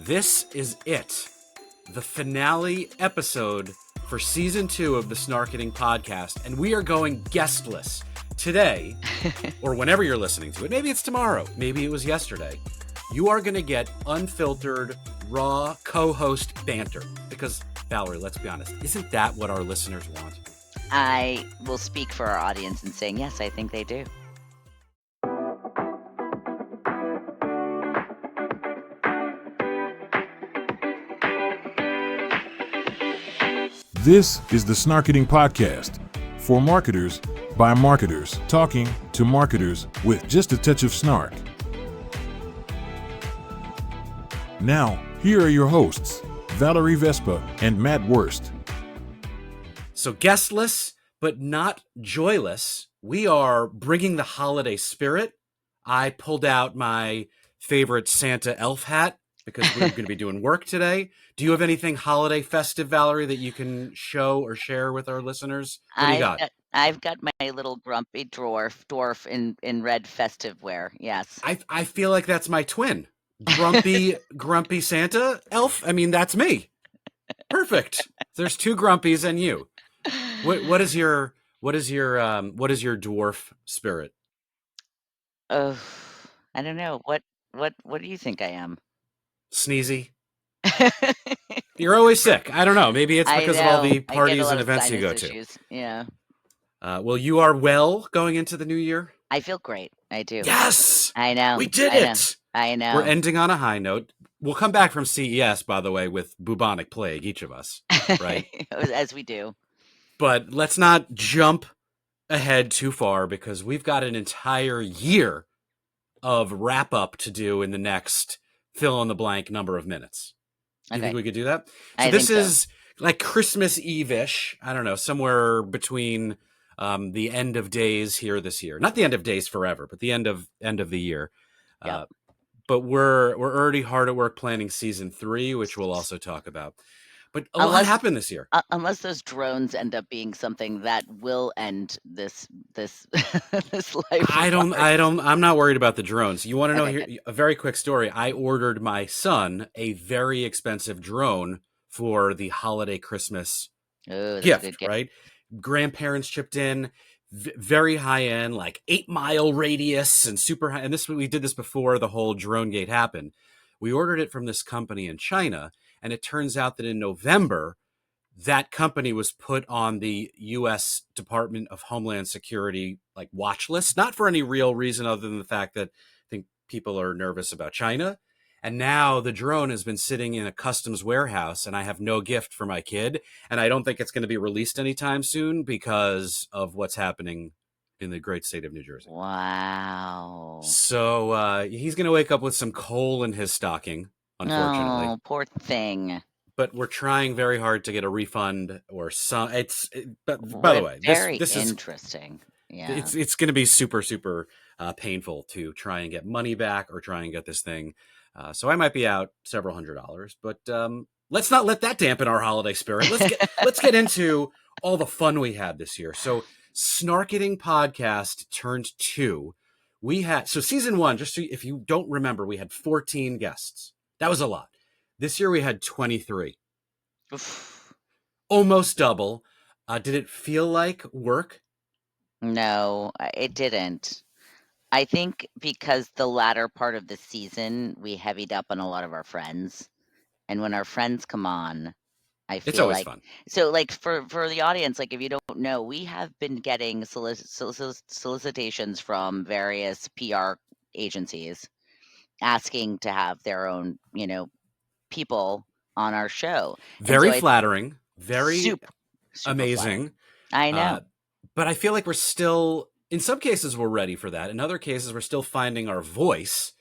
This is it, the finale episode for season 2 of the Snarketing podcast, and we are going guestless today, or whenever you're listening to it. Maybe it's tomorrow, maybe it was yesterday. You are going to get unfiltered, raw co-host banter. Because, Valerie, let's be honest, isn't that what our listeners want? I will speak for our audience in saying, yes, I think they do. This is the Snarketing Podcast, for marketers, by marketers, talking to marketers with just a touch of snark. Now, here are your hosts, Valerie Vespa and Matt Wurst. So guestless, but not joyless, we are bringing the holiday spirit. I pulled out my favorite Santa elf hat because we're going to be doing work today. Do you have anything holiday festive, Valerie, that you can show or share with our listeners? What do you got? I've got my little grumpy dwarf in red festive wear. Yes. I feel like that's my twin. Grumpy Santa elf. I mean, that's me. Perfect. There's two grumpies and you. What is your dwarf spirit? Oh, I don't know. What do you think I am? Sneezy. You're always sick. I don't know. Maybe it's because of all the parties and events you go to. Yeah. Well, you are well going into the new year? I feel great. I do. Yes! I know. We did it! I know. We're ending on a high note. We'll come back from CES, by the way, with bubonic plague, each of us, right? As we do. But let's not jump ahead too far because we've got an entire year of wrap-up to do in the next fill-in-the-blank number of minutes. Do you think we could do that? So this is like Christmas Eve-ish. I don't know, somewhere between the end of days here this year. Not the end of days forever, but the end of the year. Yep. But we're already hard at work planning season 3, which we'll also talk about. But a lot happened this year. Unless those drones end up being something that will end this this life. I'm not worried about the drones. You want to know here a very quick story. I ordered my son a very expensive drone for the holiday Christmas gift, right? Grandparents chipped in, very high end, like 8-mile radius and super high. And we did this before the whole drone gate happened. We ordered it from this company in China. And it turns out that in November, that company was put on the U.S. Department of Homeland Security watch list, not for any real reason other than the fact that I think people are nervous about China. And now the drone has been sitting in a customs warehouse, and I have no gift for my kid. And I don't think it's going to be released anytime soon because of what's happening in the great state of New Jersey. Wow. So he's going to wake up with some coal in his stocking. Unfortunately. Oh, poor thing. But we're trying very hard to get a refund or some. But by the way, this is interesting. Yeah, it's going to be super painful to try and get money back or try and get this thing. So I might be out several $100s, but let's not let that dampen our holiday spirit. Let's get into all the fun we had this year. So Snarketing Podcast turned 2. We had season 1. Just so if you don't remember, we had 14 guests. That was a lot. This year we had 23. Oof. Almost double. Did it feel like work? No, it didn't. I think because the latter part of the season, we heavied up on a lot of our friends. And when our friends come on, I feel it's always fun. So for the audience, if you don't know, we have been getting solicitations from various PR agencies asking to have their own, people on our show. Very flattering, very super amazing. Flattering. I know. But I feel like we're still, in some cases, we're ready for that. In other cases, we're still finding our voice,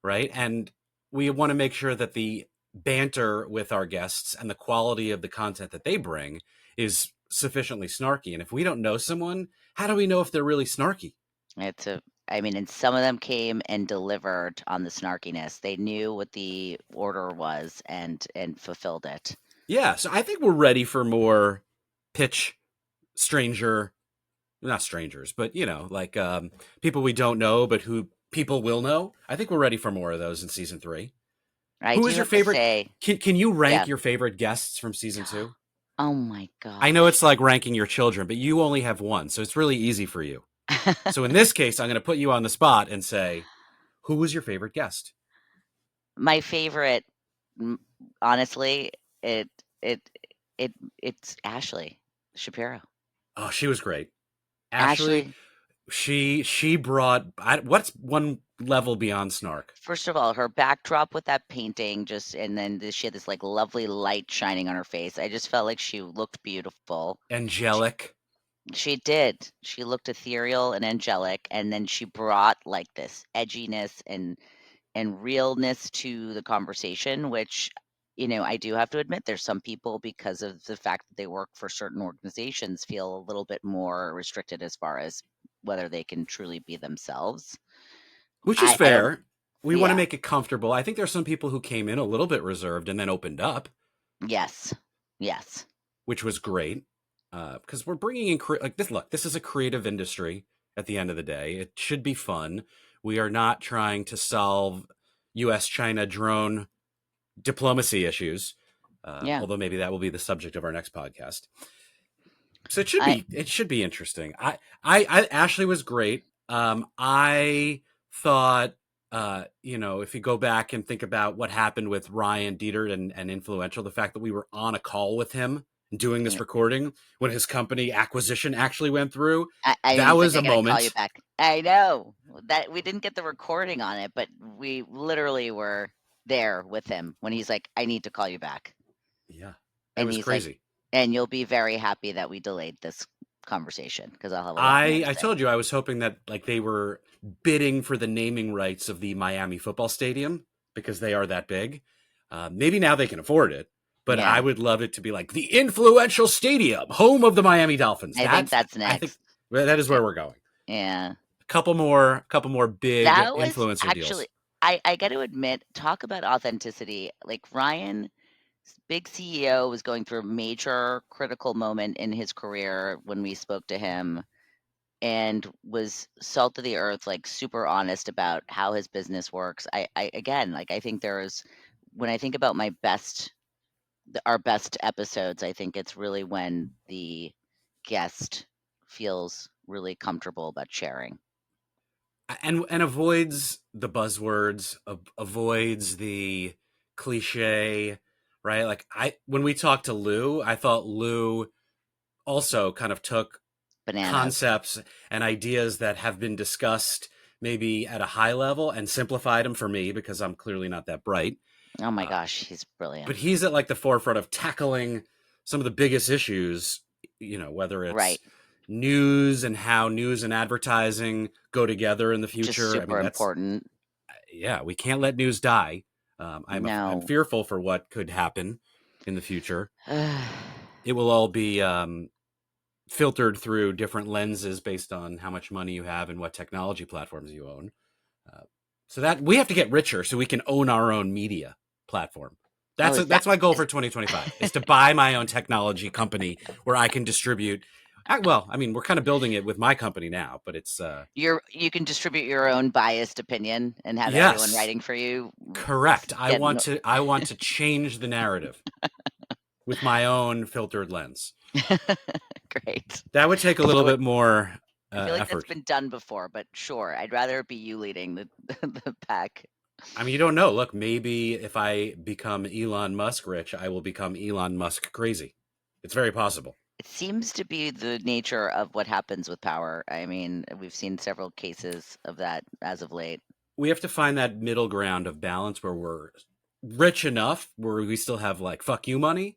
right? And we want to make sure that the banter with our guests and the quality of the content that they bring is sufficiently snarky. And if we don't know someone, how do we know if they're really snarky? And some of them came and delivered on the snarkiness. They knew what the order was and fulfilled it. Yeah, so I think we're ready for more pitch not strangers, but people we don't know, but who people will know. I think we're ready for more of those in season 3. I Who do is your have to favorite? say, Can you rank yeah. your favorite guests from season 2? Oh my I know it's gosh. like ranking your children, but you only have one, so it's really easy for you. So in this case, I'm going to put you on the spot and say, who was your favorite guest? My favorite, honestly, it it it's Ashley Shapiro. Oh, she was great. Ashley, Ashley, she brought what's one level beyond snark? first of all, her backdrop with that painting, and then she had this like lovely light shining on her face. I just felt like she looked beautiful. Angelic. She did. She looked ethereal and angelic, and then she brought like this edginess and realness to the conversation, which, I do have to admit there's some people, because of the fact that they work for certain organizations, feel a little bit more restricted as far as whether they can truly be themselves. Which is I don't fair. We want to Yeah. make it comfortable. I think there's some people who came in a little bit reserved and then opened up. Yes. Yes. Which was great. Because we're bringing in like this. Look, this is a creative industry. At the end of the day, it should be fun. We are not trying to solve U.S.-China drone diplomacy issues. Yeah. Although maybe that will be the subject of our next podcast. So I it should be interesting. Ashley was great. I thought, if you go back and think about what happened with Ryan Dietert and Influential, the fact that we were on a call with him and doing this recording when his company acquisition actually went through, and that he's was like, a I gotta call you moment. back. I know that we didn't get the recording on it, but we literally were there with him when he's like, I need to call you back. Yeah, it And was he's like, crazy. and you'll be very happy that we delayed this conversation because I'll have a lot more to I say. told you I was hoping that like they were bidding for the naming rights of the Miami football stadium because they are that big. Maybe now they can afford it, but Yeah. I would love it to be like the Influential Stadium, home of the Miami Dolphins. I think that's next. I think that is where we're going. Yeah. A couple more big That was influencer actually, deals. I got to admit, talk about authenticity. Like Ryan, big CEO, was going through a major critical moment in his career when we spoke to him, and was salt of the earth, like super honest about how his business works. Again, like I think when I think about our best episodes, I think it's really when the guest feels really comfortable about sharing. And avoids the buzzwords, avoids the cliche, right? Like when we talked to Lou, I thought Lou also kind of took Bananas. concepts and ideas that have been discussed maybe at a high level and simplified them for me because I'm clearly not that bright. Oh my gosh, he's brilliant. But he's at like the forefront of tackling some of the biggest issues, whether it's news and how news and advertising go together in the future. Just super important. Yeah, we can't let news die. I'm fearful for what could happen in the future. It will all be filtered through different lenses based on how much money you have and what technology platforms you own. So that we have to get richer so we can own our own media platform. That's my goal for 2025 is to buy my own technology company where I can distribute. Well, I mean, we're kind of building it with my company now, but it's you can distribute your own biased opinion and have everyone writing for you. Correct. I want to change the narrative with my own filtered lens. Great. That would take a little bit more I feel like effort. that's been done before, but sure, I'd rather it be you leading the pack. I mean, you don't know. Look, maybe if I become Elon Musk rich, I will become Elon Musk crazy. It's very possible. It seems to be the nature of what happens with power. I mean, we've seen several cases of that as of late. We have to find that middle ground of balance where we're rich enough where we still have like fuck you money,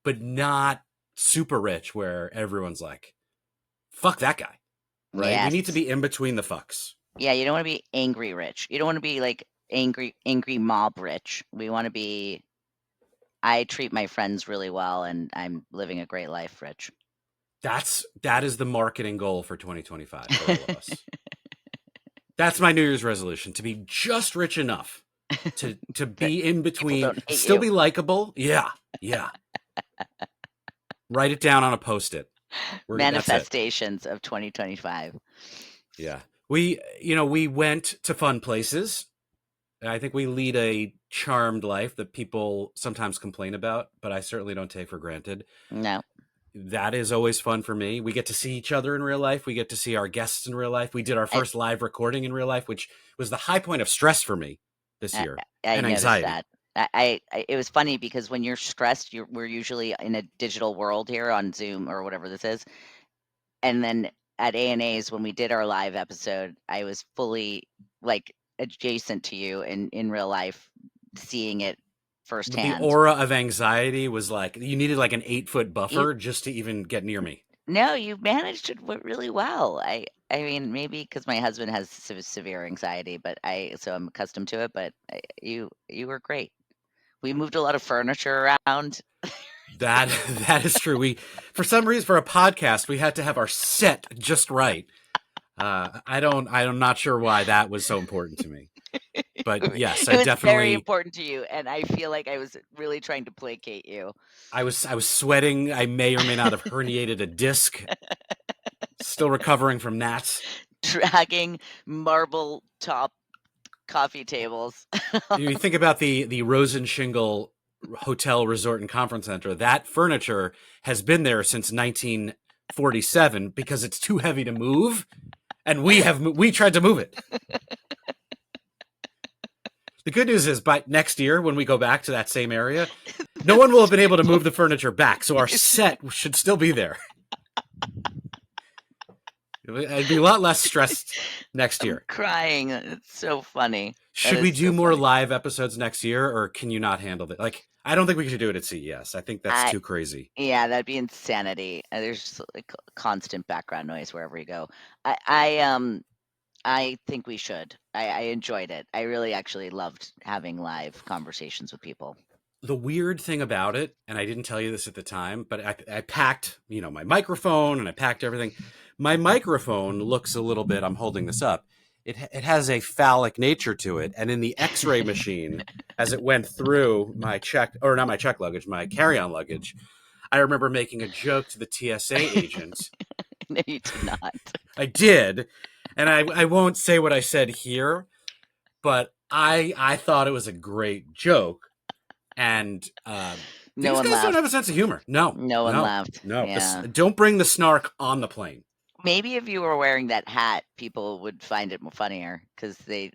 but not super rich where everyone's like, fuck that guy. Right? Yes. We need to be in between the fucks. Yeah, you don't want to be angry rich. You don't want to be like angry mob rich. We want to be, I treat my friends really well and I'm living a great life rich. That is the marketing goal for 2025 for all of us. That's my New Year's resolution, to be just rich enough to be in between, still be likable. Yeah. Write it down on a Post-it. Manifestations of 2025. Yeah. We went to fun places. I think we lead a charmed life that people sometimes complain about, but I certainly don't take for granted. No. That is always fun for me. We get to see each other in real life. We get to see our guests in real life. We did our first live recording in real life, which was the high point of stress for me this year, I and noticed anxiety. that. It was funny because when you're stressed, we're usually in a digital world here on Zoom or whatever this is. And then at ANA's, when we did our live episode, I was fully like adjacent to you in real life, seeing it But the firsthand. aura of anxiety was like, you needed like an 8-foot buffer just to even get near me. No, you managed it really well. I mean, maybe because my husband has severe anxiety, but so I'm accustomed to it. But you were great. We moved a lot of furniture around. That is true. For some reason, for a podcast, we had to have our set just right. I'm not sure why that was so important to me. But yes, it I was definitely very important to you, and I feel like I was really trying to placate you. I was sweating. I may or may not have herniated a disc. Still recovering from that. Dragging marble top coffee tables. You think about the Rosenshingle Hotel, Resort, and Conference Center. That furniture has been there since 1947 because it's too heavy to move, and we tried to move it. The good news is by next year, when we go back to that same area, no one will have been able to move the furniture back, so our set should still be there. I'd be a lot less stressed next year. I'm crying. It's so funny. Should we do more live episodes next year, or can you not handle it? Like, I don't think we should do it at CES. I think that's too crazy. Yeah, that'd be insanity. There's like constant background noise wherever you go. I think we should. I enjoyed it. I really actually loved having live conversations with people. The weird thing about it, and I didn't tell you this at the time, but I packed, my microphone and I packed everything. My microphone looks a little bit, I'm holding this up. It has a phallic nature to it. And in the x-ray machine, as it went through my my carry-on luggage, I remember making a joke to the TSA agent. No, you did not. I did. And I won't say what I said here, but I thought it was a great joke. And no these guys don't have a sense of humor. No one laughed. No, yeah. Don't bring the snark on the plane. Maybe if you were wearing that hat, people would find it more funnier because they.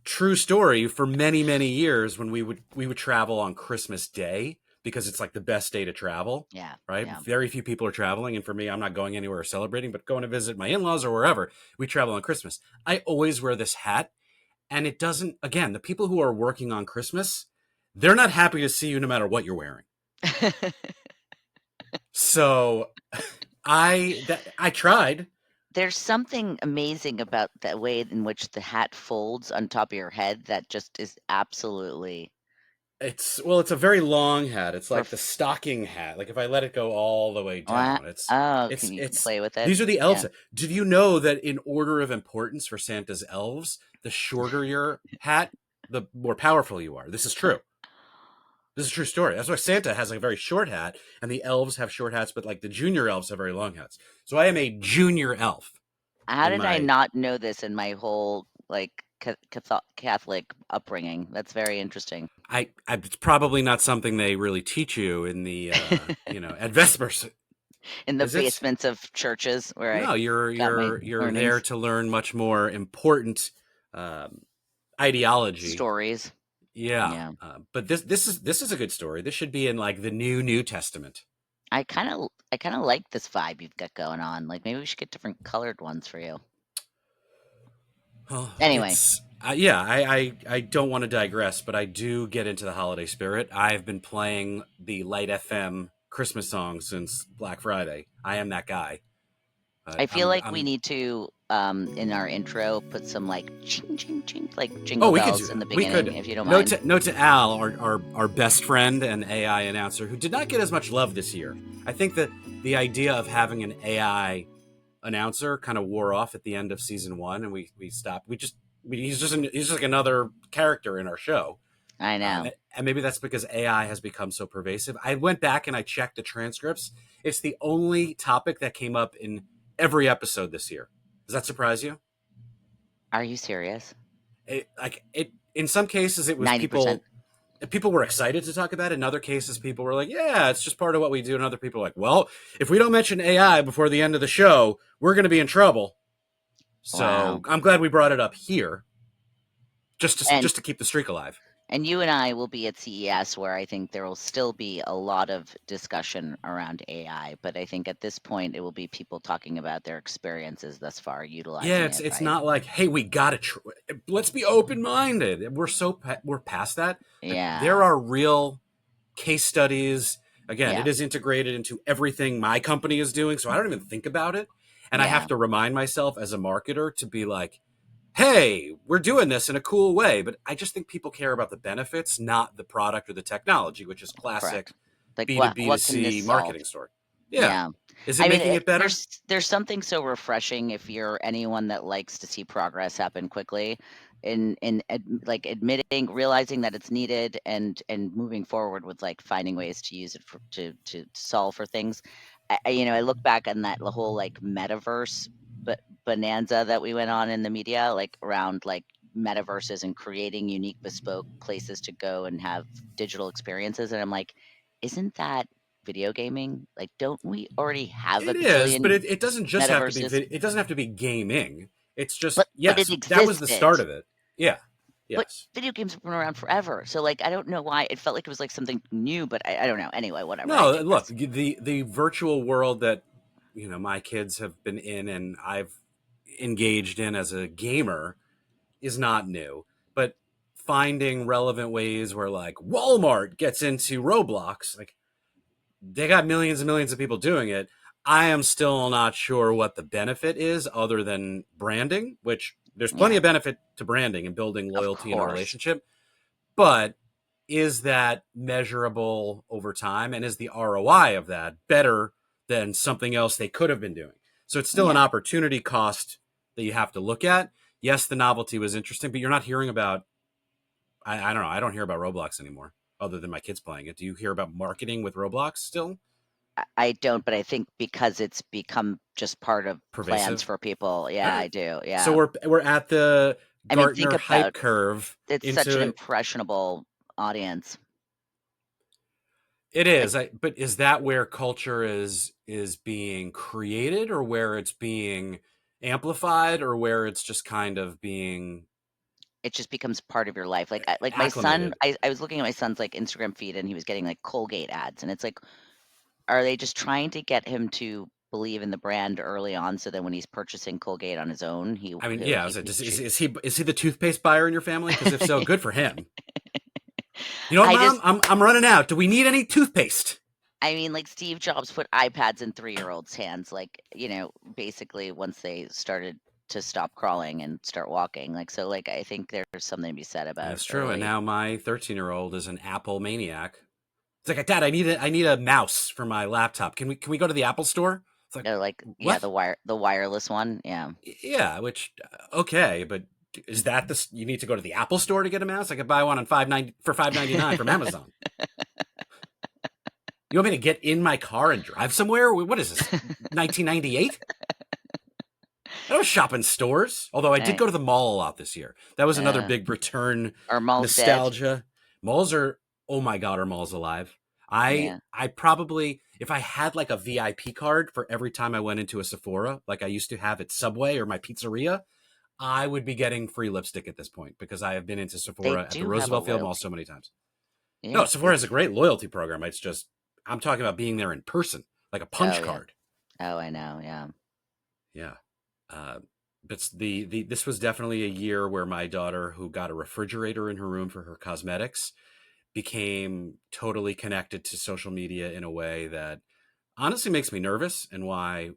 True story. For many, many years, when we would travel on Christmas Day because it's like the best day to travel. Yeah. Right. Yeah. Very few people are traveling, and for me, I'm not going anywhere or celebrating, but going to visit my in-laws or wherever. We travel on Christmas. I always wear this hat, and it doesn't. Again, the people who are working on Christmas, they're not happy to see you no matter what you're wearing. So I tried. There's something amazing about the way in which the hat folds on top of your head that just is absolutely. It's a very long hat. It's like the stocking hat. Like if I let it go all the way down, can you play with it? These are the elves. Yeah. Did you know that in order of importance for Santa's elves, the shorter your hat, the more powerful you are? This is true. This is a true story. That's why Santa has like a very short hat, and the elves have short hats, but like the junior elves have very long hats. So I am a junior elf. How did I not know this in my whole like Catholic upbringing? That's very interesting. It's probably not something they really teach you in the at Vespers. In the basements of churches, where you're there to learn much more important ideology stories. Yeah. But this is a good story. This should be in like the New Testament. I kind of like this vibe you've got going on. Like maybe we should get different colored ones for you. Well, anyway, I don't want to digress, but I do get into the holiday spirit. I've been playing the Light FM Christmas song since Black Friday. I am that guy. I feel we need to in our intro put some like ching ching ching like jingle bells in the beginning, if you don't mind. Note to Al, our best friend and AI announcer, who did not get as much love this year. I think that the idea of having an AI announcer kind of wore off at the end of season 1, and we stopped. He's just like another character in our show. I know. And maybe that's because AI has become so pervasive. I went back and I checked the transcripts. It's the only topic that came up in every episode this year. Does that surprise you? Are you serious? In some cases it was 90%. People were excited to talk about it. In other cases, people were like, yeah, it's just part of what we do. And other people were like, well, if we don't mention AI before the end of the show, we're going to be in trouble. So I'm glad we brought it up here just to keep the streak alive. And you and I will be at CES, where I think there will still be a lot of discussion around AI. But I think at this point, it will be people talking about their experiences thus far utilizing it. Yeah, it's not like, hey, we got to let's be open-minded. We're past that. Yeah. There are real case studies. Again, it is integrated into everything my company is doing, so I don't even think about it. And I have to remind myself as a marketer to be like, hey, we're doing this in a cool way. But I just think people care about the benefits, not the product or the technology, which is classic like B2B2C marketing story. Yeah. Is it making it better? There's something so refreshing if you're anyone that likes to see progress happen quickly in like admitting, realizing that it's needed and moving forward with like finding ways to use it to solve for things. I look back on that the whole like metaverse bonanza that we went on in the media, like around like metaverses and creating unique bespoke places to go and have digital experiences. And I'm like, isn't that video gaming? Like, don't we already have it is, but it doesn't just have to be. It doesn't have to be gaming. It's just but that was the start of it. Yeah. Yes. But video games have been around forever. So like I don't know why it felt like it was like something new, but I don't know. Anyway, whatever. No, look, the virtual world that my kids have been in and I've engaged in as a gamer is not new. But finding relevant ways where like Walmart gets into Roblox, like they got millions and millions of people doing it. I am still not sure what the benefit is other than branding, which there's plenty of benefit to branding and building loyalty in a relationship. But is that measurable over time? And is the ROI of that better than something else they could have been doing? So it's still an opportunity cost that you have to look at. Yes, the novelty was interesting, but you're not hearing about, I don't know, I don't hear about Roblox anymore other than my kids playing it. Do you hear about marketing with Roblox still? I don't, but I think because it's become just part of plans for people. Yeah, right. I do. Yeah. So we're at the Gartner hype curve. It's such an impressionable audience. It is. But is that where culture is being created, or where it's being amplified, or where it's just kind of being? It just becomes part of your life. Like my son, I was looking at my son's like Instagram feed, and he was getting like Colgate ads, and it's like, are they just trying to get him to believe in the brand early on, so that when he's purchasing Colgate on his own, is he the toothpaste buyer in your family? Because if so, good for him. You know what, Mom? I'm running out. Do we need any toothpaste? I mean, like Steve Jobs put iPads in 3-year-olds' hands, like, basically once they started to stop crawling and start walking. Like, so like I think there's something to be said about That's true. And now my 13-year-old is an Apple maniac. It's like, Dad, I need a mouse for my laptop. Can we go to the Apple store? It's like, the wireless one. Yeah. Yeah, which okay, but is that you need to go to the Apple store to get a mouse? I could buy one on $5.99 from Amazon. You want me to get in my car and drive somewhere? What is this? 1998? I don't shop in stores. Although I did go to the mall a lot this year. That was another big return. Our nostalgia. Dead. Malls are, oh my God, are malls alive? I probably, if I had like a VIP card for every time I went into a Sephora, like I used to have at Subway or my pizzeria, I would be getting free lipstick at this point because I have been into Sephora at the Roosevelt Field Mall so many times. Yeah, no, Sephora has a great loyalty program. It's just, I'm talking about being there in person, like a punch card. Oh, I know. Yeah. Yeah. But this was definitely a year where my daughter, who got a refrigerator in her room for her cosmetics, became totally connected to social media in a way that honestly makes me nervous, and why,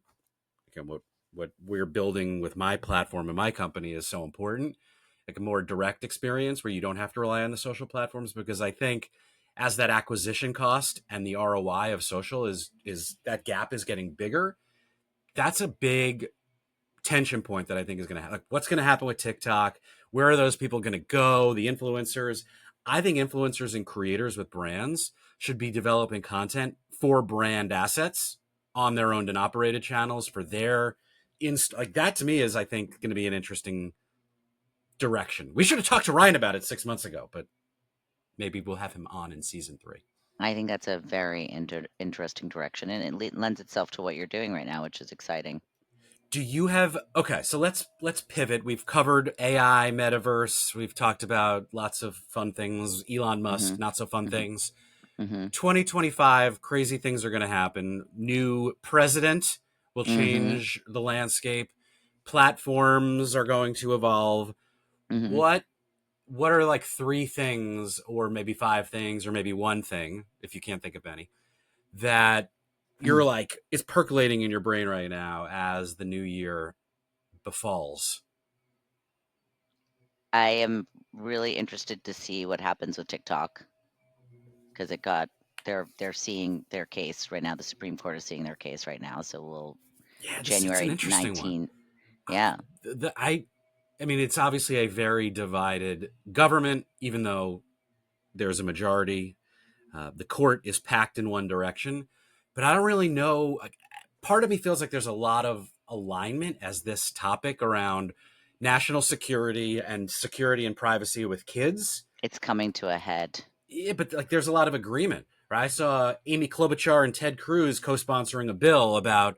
again, what we're building with my platform and my company is so important, like a more direct experience where you don't have to rely on the social platforms, because I think as that acquisition cost and the ROI of social is that gap is getting bigger, that's a big tension point that I think is going to happen. Like, what's going to happen with TikTok? Where are those people going to go? The influencers. I think influencers and creators with brands should be developing content for brand assets on their owned and operated channels for their like that to me is, I think, going to be an interesting direction. We should have talked to Ryan about it 6 months ago, but maybe we'll have him on in season 3. I think that's a very interesting direction, and it lends itself to what you're doing right now, which is exciting. Do you have okay? So let's pivot. We've covered AI, metaverse. We've talked about lots of fun things. Elon Musk, not so fun things. 2025, crazy things are going to happen. New president will change the landscape. Platforms are going to evolve. What are like 3 things, or maybe 5 things, or maybe one thing, if you can't think of any, that you're like, it's percolating in your brain right now as the new year befalls? I am really interested to see what happens with TikTok, because they're seeing their case right now. The Supreme Court is seeing their case right now. So we'll January 19. Yeah. I mean, it's obviously a very divided government, even though there's a majority. The court is packed in one direction, but I don't really know. Part of me feels like there's a lot of alignment as this topic around national security and security and privacy with kids. It's coming to a head. Yeah, but like there's a lot of agreement, right? I saw Amy Klobuchar and Ted Cruz co-sponsoring a bill about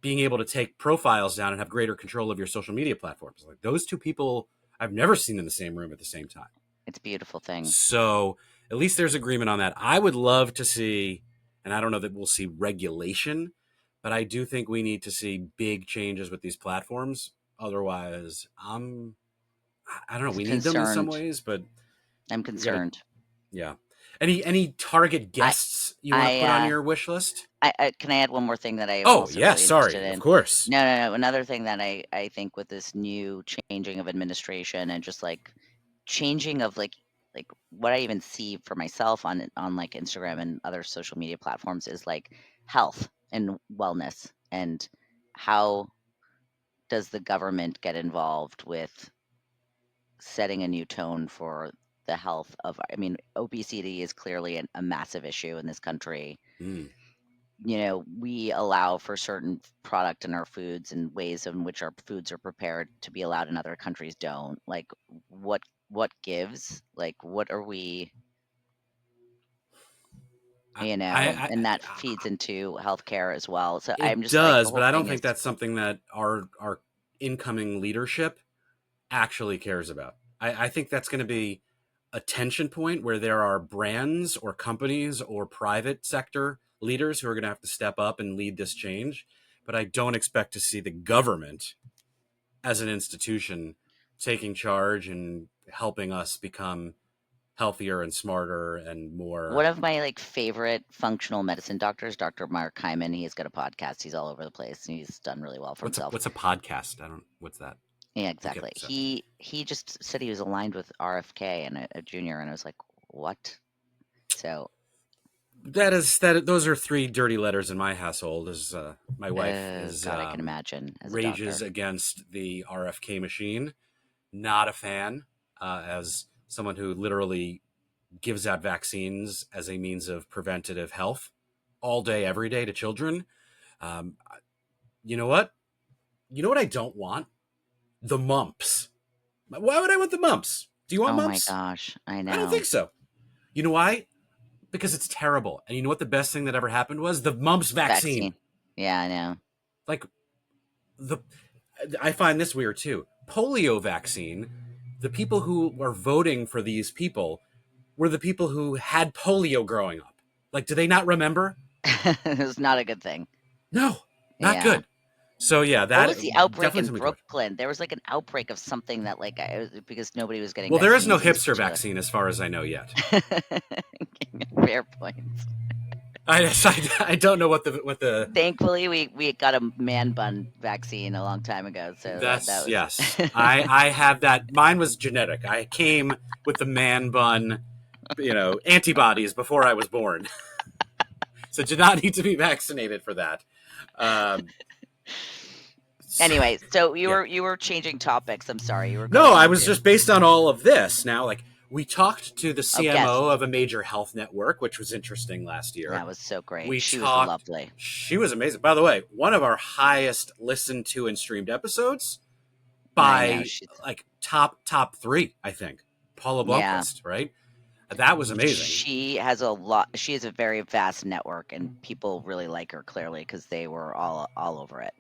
being able to take profiles down and have greater control of your social media platforms. Like those two people I've never seen in the same room at the same time. It's a beautiful thing. So at least there's agreement on that. I would love to see, and I don't know that we'll see regulation, but I do think we need to see big changes with these platforms. Otherwise, I don't know. We need them in some ways, but I'm concerned. Yeah. Any target guests you want to put on your wish list? Can I add one more thing that I sorry, of course. No. Another thing that I think with this new changing of administration and just like changing of like what I even see for myself on like Instagram and other social media platforms is like health and wellness, and how does the government get involved with setting a new tone for the health of, I mean, obesity is clearly a massive issue in this country. You know, we allow for certain product in our foods and ways in which our foods are prepared to be allowed and other countries don't. Like what gives? Like what are we, you know, and that feeds into healthcare as well. So I'm just does, but I don't think that's something that our incoming leadership actually cares about. I think that's going to be a tension point where there are brands or companies or private sector leaders who are going to have to step up and lead this change. But I don't expect to see the government as an institution taking charge and helping us become healthier and smarter and more. One of my like favorite functional medicine doctors, Dr. Mark Hyman, he's got a podcast. He's all over the place, and he's done really well for himself. What's a podcast? What's that? Yeah, exactly. He just said he was aligned with RFK and a junior, and I was like, what? So those are 3 dirty letters in my household. As my wife is, God, I can imagine, as rages against the RFK machine. Not a fan, as someone who literally gives out vaccines as a means of preventative health all day, every day to children. You know what? I don't want? The mumps. Why would I want the mumps? Do you want mumps? Oh my gosh, I know. I don't think so. You know why? Because it's terrible. And you know what the best thing that ever happened was? The mumps vaccine. Yeah, I know. Like, I find this weird too. Polio vaccine, the people who are voting for these people were the people who had polio growing up. Like, do they not remember? It was not a good thing. No, not good. So yeah, that what was the outbreak in Brooklyn? There was like an outbreak of something that like because nobody was getting. Well, there is no hipster vaccine as far as I know yet. Fair points. I don't know what the. Thankfully, we got a man bun vaccine a long time ago. So that was... yes. I have that. Mine was genetic. I came with the man bun, antibodies before I was born. So did not need to be vaccinated for that. Anyway, so you were changing topics. I'm sorry. You were I was just based on all of this. Now, like we talked to the CMO of a major health network, which was interesting last year. That was so great. She was lovely. She was amazing. By the way, one of our highest listened to and streamed episodes by like top 3, I think. Paula Blomqvist, right? That was amazing. She has a very vast network, and people really like her, clearly, because they were all over it.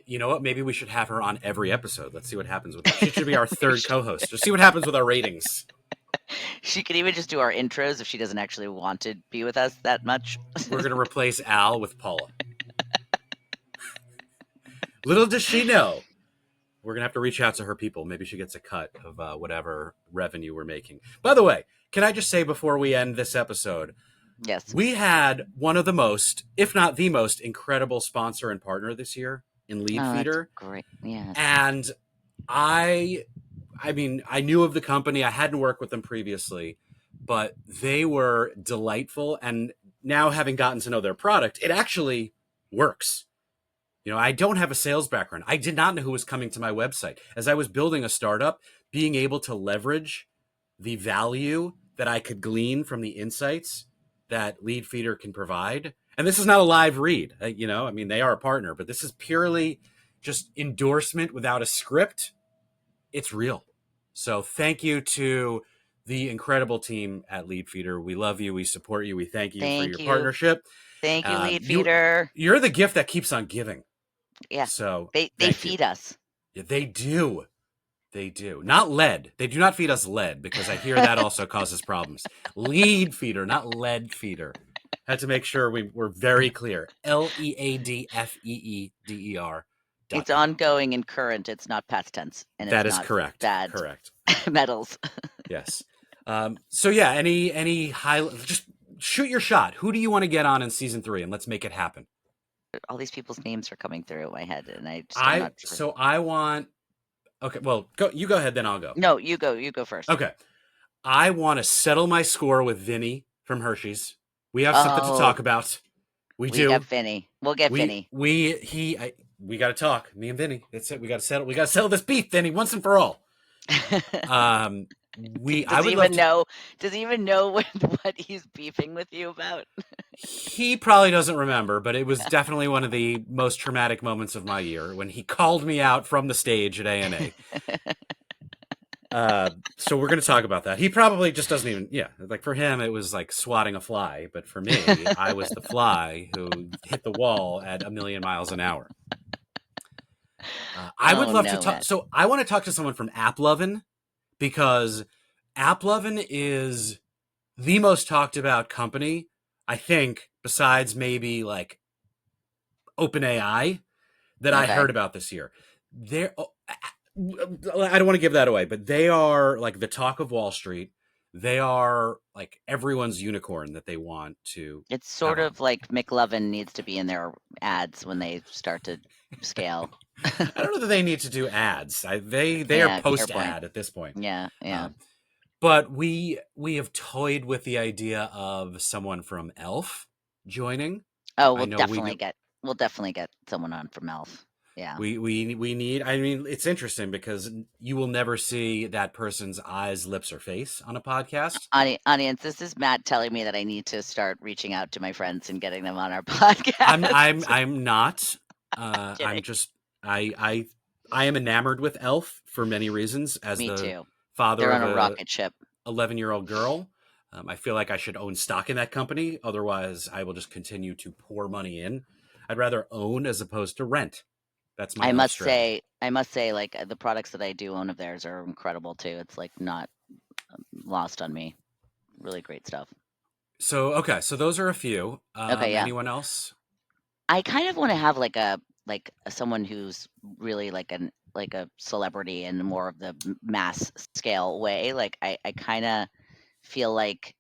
You know what? Maybe we should have her on every episode. Let's see what happens with that. She should be our third co-host. Just see what happens with our ratings. She could even just do our intros if she doesn't actually want to be with us that much. We're going to replace Al with Paula. Little does she know, we're going to have to reach out to her people. Maybe she gets a cut of whatever revenue we're making. By the way, can I just say before we end this episode, yes, we had one of the most, if not the most, incredible sponsor and partner this year in Lead Feeder. Great, yeah. And I mean, I knew of the company. I hadn't worked with them previously, but they were delightful. And now, having gotten to know their product, it actually works. You know, I don't have a sales background. I did not know who was coming to my website. As I was building a startup, being able to leverage the value that I could glean from the insights that Lead Feeder can provide. And this is not a live read, you know, I mean, they are a partner, but this is purely just endorsement without a script. It's real. So thank you to the incredible team at Lead Feeder. We love you. We support you. We thank you for your partnership. Thank you, Lead Feeder. You're the gift that keeps on giving. Yeah. So they feed us. Yeah, they do. They do. Not lead. They do not feed us lead, because I hear that also causes problems. Lead Feeder, not lead feeder. Had to make sure we're very clear. LEADFEEDER. It's ongoing and current. It's not past tense. And that it's is not correct. Bad correct. metals. Yes. So yeah, any just shoot your shot. Who do you want to get on in season 3, and let's make it happen? All these people's names are coming through in my head, and I want. Okay, well, you go ahead, then I'll go. No, you go. You go first. Okay, I want to settle my score with Vinny from Hershey's. We have something to talk about. We do. Get Vinny. We'll get Vinny. We got to talk. Me and Vinny. That's it. We got to settle. We got to settle this beef, Vinny, once and for all. Does he even know what he's beefing with you about? He probably doesn't remember, but it was definitely one of the most traumatic moments of my year when he called me out from the stage at ANA. So we're going to talk about that. He probably just doesn't even, like for him, it was like swatting a fly. But for me, I was the fly who hit the wall at 1,000,000 miles an hour. I would love to talk. So I want to talk to someone from AppLovin, because AppLovin is the most talked about company, I think, besides maybe like OpenAI, that I heard about this year. I don't want to give that away, but they are like the talk of Wall Street. They are like everyone's unicorn that they want to. It's sort of like McLovin needs to be in their ads when they start to scale. I don't know that they need to do ads. They are post ad at this point. Yeah. But we have toyed with the idea of someone from Elf joining. Oh, we'll definitely get someone on from Elf. Yeah. We need, I mean, it's interesting because you will never see that person's eyes, lips, or face on a podcast. Audience, this is Matt telling me that I need to start reaching out to my friends and getting them on our podcast. I'm not. I'm just I am enamored with Elf for many reasons. As me the too. Father They're of on a rocket ship. 11-year-old girl. I feel like I should own stock in that company. Otherwise, I will just continue to pour money in. I'd rather own as opposed to rent. That's my. I must say, like the products that I do own of theirs are incredible too. It's like not lost on me. Really great stuff. So those are a few. Anyone else? I kind of want to have someone who's really like a celebrity in more of the mass scale way. Like I kind of feel like,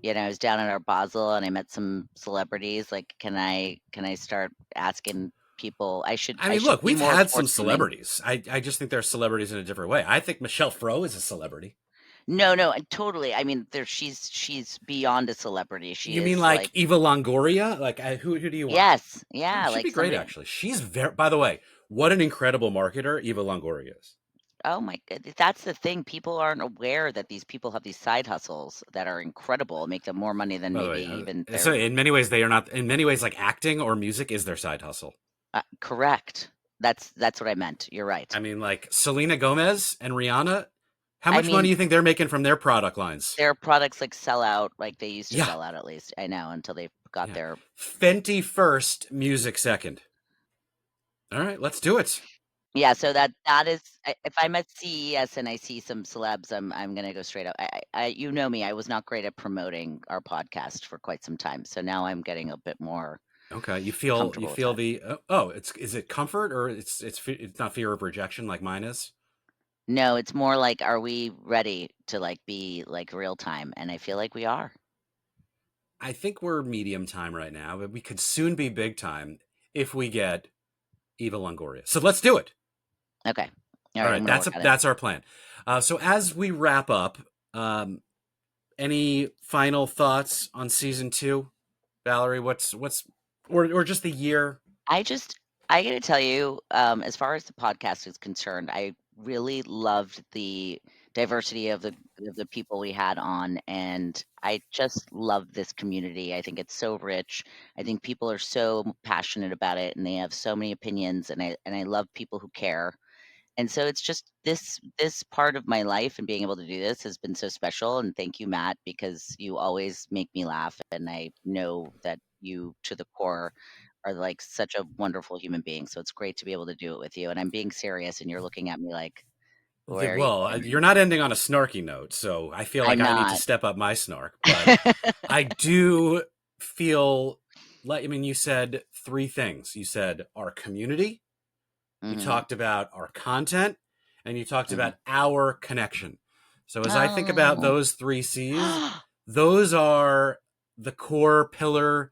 I was down at our Basel and I met some celebrities. Like, can I start asking people? Look, we've had some celebrities. I just think they're celebrities in a different way. I think Michelle Fro is a celebrity. No, totally. I mean, she's beyond a celebrity. You mean like Eva Longoria? Like who do you want? Yes, yeah. She'd be great, actually. She's by the way, what an incredible marketer Eva Longoria is. Oh my God, that's the thing. People aren't aware that these people have these side hustles that are incredible, make them more money than even. So in many ways, they are not. In many ways, like acting or music is their side hustle. Correct. That's what I meant. You're right. I mean, like Selena Gomez and Rihanna, how much money do you think they're making from their product lines? Their products like sell out, like they used to sell out, at least. I know, until they got their Fenty first, music second. All right, let's do it. Yeah, so that is, if I'm at CES and I see some celebs, I'm gonna go straight up. I you know me, I was not great at promoting our podcast for quite some time, so now I'm getting a bit more. Okay, you feel the is it comfort, or it's not fear of rejection like mine is? No, it's more like, are we ready to like be like real time? And I feel like we are. I think we're medium time right now, but we could soon be big time if we get Eva Longoria. So let's do it. Okay. All right, that's our plan. So as we wrap up, any final thoughts on season 2, Valerie? What's or just the year? I gotta tell you, as far as the podcast is concerned, I really loved the diversity of the people we had on, and I just love this community. I think it's so rich. I think people are so passionate about it, and they have so many opinions, and I love people who care. And so it's just this part of my life, and being able to do this has been so special. And thank you, Matt, because you always make me laugh, and I know that you, to the core, are like such a wonderful human being. So it's great to be able to do it with you. And I'm being serious, and you're looking at me like, you're not ending on a snarky note, so I feel like I need to step up my snark. But I do feel like, I mean, you said 3 things. You said our community, you talked about our content, and you talked about our connection. So as I think about those 3 C's, those are the core pillar,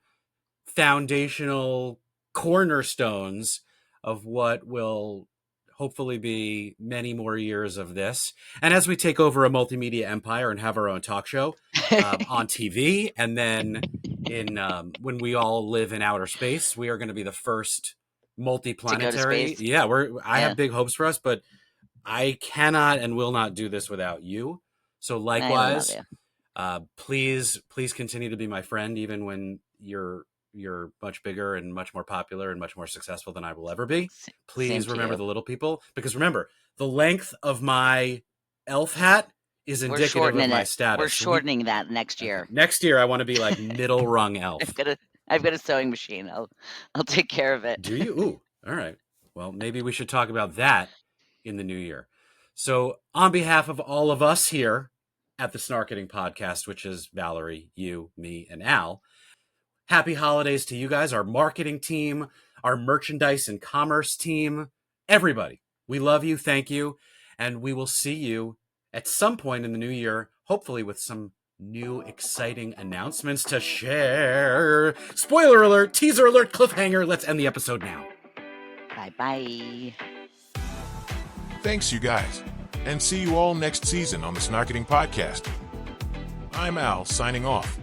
foundational cornerstones of what will hopefully be many more years of this. And as we take over a multimedia empire and have our own talk show on TV, and then when we all live in outer space, we are going to be the first multi-planetary. I have big hopes for us, but I cannot and will not do this without you. So likewise, please continue to be my friend, even when you're much bigger and much more popular and much more successful than I will ever be. Please remember the little people, because remember, the length of my elf hat is indicative of my status. We're shortening that next year. Okay. Next year, I want to be like middle rung elf. I've got a sewing machine. I'll take care of it. Do you? Ooh, all right. Well, maybe we should talk about that in the new year. So on behalf of all of us here at the Snarketing Podcast, which is Valerie, you, me, and Al, happy holidays to you guys, our marketing team, our merchandise and commerce team, everybody. We love you. Thank you. And we will see you at some point in the new year, hopefully with some new exciting announcements to share. Spoiler alert, teaser alert, cliffhanger. Let's end the episode now. Bye. Thanks, you guys. And see you all next season on the Snarketing Podcast. I'm Al, signing off.